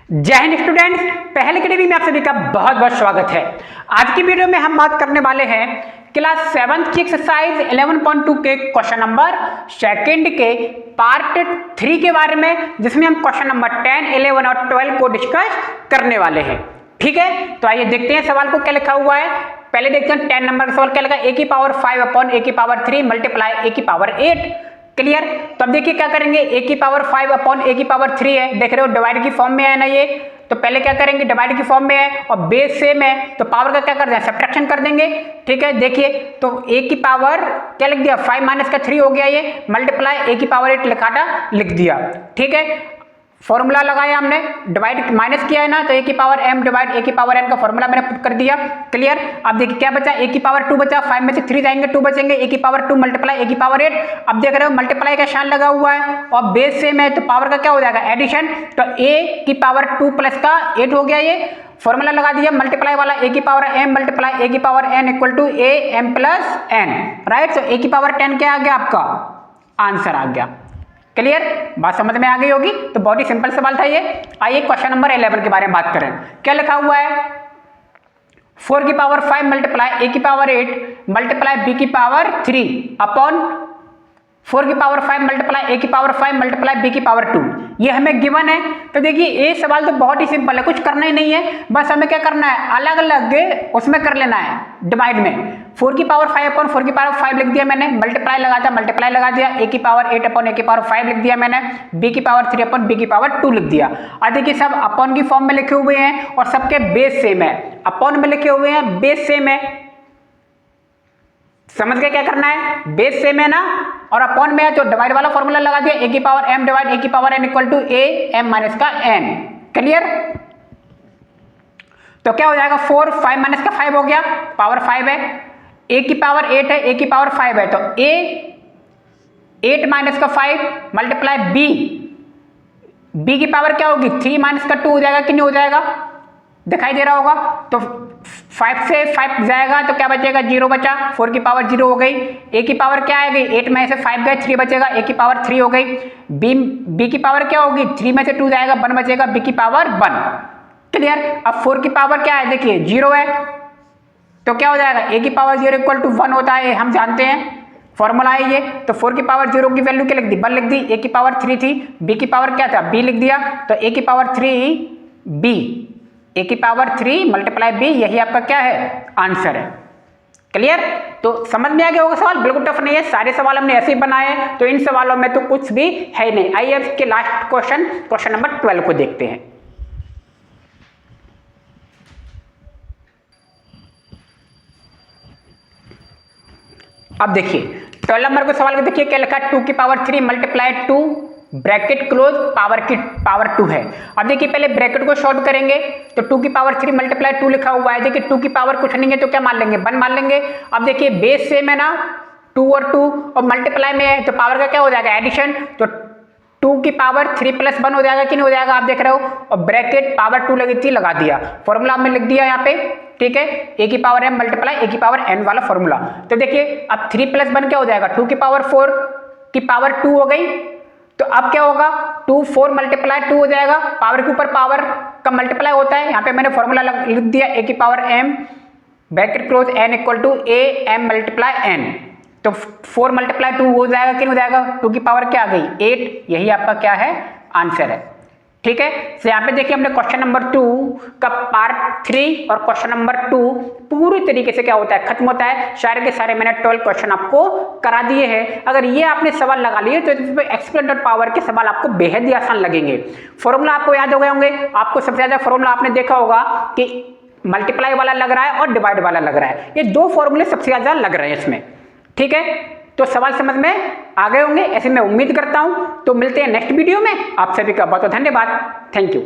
जय हिंद स्टूडेंट्स, पहले के वीडियो में आप सभी का बहुत बहुत स्वागत है। आज की वीडियो में हम बात करने वाले हैं क्लास 7 की एक्सरसाइज 11.2 के क्वेश्चन नंबर सेकंड के पार्ट 3 के बारे में, जिसमें हम क्वेश्चन नंबर 10, 11 और 12 को डिस्कस करने वाले हैं। ठीक है, तो आइए देखते हैं सवाल को क्या लिखा हुआ है। पहले देखते हैं 10 नंबर का सवाल क्या लिखा है, a की पावर 5 अपॉन a की पावर 3 मल्टीप्लाई a की पावर 8। क्लियर। तो अब देखिए क्या करेंगे, a की पावर 5 अपॉन a की पावर 3 है, देख रहे हो डिवाइड की फॉर्म में है ना ये। तो पहले क्या करेंगे, डिवाइड की फॉर्म में है और बेस सेम है तो पावर का क्या कर दें, सब्ट्रैक्शन कर देंगे। ठीक है, देखिए तो a की पावर क्या लिख दिया, 5 माइनस का 3 हो गया ये, मल्टीप्लाई a की पावर 8 लिखा था, लिख दिया। ठीक है, फॉर्मूला लगाया हमने, डिवाइड माइनस किया है ना, तो a की पावर m डिवाइड a की पावर n का फॉर्मूला मैंने पुट कर दिया। क्लियर। अब देखिए क्या बचा, a की पावर 2 बचा, 5 में से 3 जाएंगे 2 बचेंगे, a की पावर 2 मल्टीप्लाई a की पावर 8। अब देख रहे हो मल्टीप्लाई का निशान लगा हुआ है और बेस सेम है तो पावर का क्या हो जाएगा, एडिशन। तो a की पावर 2 प्लस का 8 हो गया, ये फॉर्मूला लगा दिया मल्टीप्लाई वाला, a की पावर m मल्टीप्लाई a की power n equal to a m plus n। Right, तो a की पावर 10 क्या आ गया, आपका आंसर आ गया। क्लियर, बात समझ में आ गई होगी। तो बहुत ही सिंपल सवाल था ये। आइए क्वेश्चन नंबर 11 के बारे में बात करें। क्या लिखा हुआ है, 4 की पावर 5 मल्टीप्लाई a की पावर 8 मल्टीप्लाई b की पावर 3 अपॉन 4 की पावर 5 मल्टीप्लाई a की पावर 5 मल्टीप्लाई b की पावर 2। ये हमें गिवन है। तो देखिए ये सवाल तो बहुत ही सिंपल है, कुछ करना ही नहीं है, बस हमें क्या करना है, अलग अलग उसमें कर लेना है डिवाइड में। 4 की पावर 5 अपॉन 4 की पावर 5 लिख दिया मैंने, मल्टीप्लाई लगा दिया, a की पावर 8 अपॉन a की पावर 5 लिख दिया मैंने, b की पावर 3 अपॉन b की पावर 2 लिख दिया। और देखिए सब अपॉन की फॉर्म में लिखे हुए हैं और सबके बेस सेम है, अपॉन में लिखे हुए हैं, बेस सेम है। समझ गए क्या करना है, बेस सेम है ना और अपॉन में है तो डिवाइड वाला फॉर्मूला लगा दिया, a की पावर m डिवाइड a की power n equal to a m minus का n। क्लियर। तो क्या हो जाएगा, 4 5 माइनस का 5 हो गया, पावर 5 है, a की पावर 8 है, a की पावर 5 है, तो a 8 माइनस का 5 मल्टीप्लाई b की पावर क्या होगी, 3 माइनस का 2 हो जाएगा कि नहीं हो जाएगा, दिखाई दे रहा होगा। तो 5 से 5 जाएगा तो क्या बचेगा, 0 बचा, 4 की पावर 0 हो गई, a की पावर क्या आएगी, 8 में से 5 गए 3 बचेगा, a की पावर 3 हो गई, b की पावर क्या होगी, 3 में से 2 जाएगा 1 बचेगा, b की पावर 1। क्लियर। अब 4 की पावर क्या है, देखिए 0 है तो क्या हो जाएगा, a की पावर 0 इक्वल टू 1 होता है, हम जानते हैं फॉर्मूला है ये। तो 4 की पावर 0 की वैल्यू क्या लिख दी, 1 लिख दी, a की पावर 3 थी, b की पावर क्या था, b लिख दिया, तो a की पावर 3 b, a की पावर 3 मल्टीप्लाई b, यही आपका क्या है, आंसर है। क्लियर। तो समझ में आ गया होगा सवाल, बिल्कुल टफ नहीं है, सारे सवाल हमने ऐसे ही बनाए हैं, तो इन सवालों में तो कुछ भी है ही नहीं। आइए अब इसके लास्ट क्वेश्चन नंबर 12 को देखते हैं। अब देखिए 12 नंबर को सवाल को देखिए क्या लिखा है, 2 की power 3 multiply 2 bracket close power की पावर 2 है। अब देखिए पहले ब्रैकेट को शॉर्ट करेंगे तो 2 की पावर 3 मल्टीप्लाई 2 लिखा हुआ है, देखिए 2 की पावर कुछ नहीं है तो क्या मान लेंगे, 1 मान लेंगे। अब देखिए बेस सेम है ना, 2 और 2 और मल्टीप्लाई में है तो पावर का क्या हो जाएगा, एडिशन। तो 2 की पावर 3 प्लस 1 हो जाएगा कि नहीं हो जाएगा, आप देख रहे हो, और ब्रैकेट पावर 2 लगी थी, लगा दिया, फॉर्मूला हमने लिख दिया यहाँ पे। ठीक है, a की पावर m मल्टीप्लाई a की पावर n वाला फॉर्मूला। तो देखिए अब 3 प्लस 1 क्या हो जाएगा, 2 की पावर 4 की पावर 2 हो गई, तो अब क्या होगा, 2 4 मल्टीप्लाई 2 हो जाएगा, पावर के ऊपर पावर का मल्टीप्लाई होता है, यहाँ पे मैंने फॉर्मूला लिख दिया, a की power m bracket close n equal to a m multiply n। तो 4 मल्टीप्लाई 2 हो जाएगा कि नहीं हो जाएगा, 2 की पावर क्या आ गई, 8, यही आपका क्या है, आंसर है। ठीक है, तो यहाँ पे देखिए हमने क्वेश्चन नंबर 2 का पार्ट 3 और क्वेश्चन नंबर 2 पूरी तरीके से क्या होता है, खत्म होता है। सारे के सारे मैंने 12 क्वेश्चन आपको करा दिए हैं। अगर ये आपने सवाल लगा लिए तो इसमें एक्सप्लेनेटर पावर के सवाल आपको बेहद ही आसान लगेंगे। फॉर्मूला आपको याद हो गए होंगे, आपको सबसे ज्यादा फॉर्मूला आपने देखा होगा कि मल्टीप्लाई वाला लग रहा है और डिवाइड वाला लग रहा है, ये 2 फॉर्मूले सबसे ज्यादा लग रहे हैं इसमें। ठीक है, तो सवाल समझ में आ गए होंगे ऐसे मैं उम्मीद करता हूं। तो मिलते हैं नेक्स्ट वीडियो में, आप सभी का बहुत बहुत धन्यवाद, थैंक यू।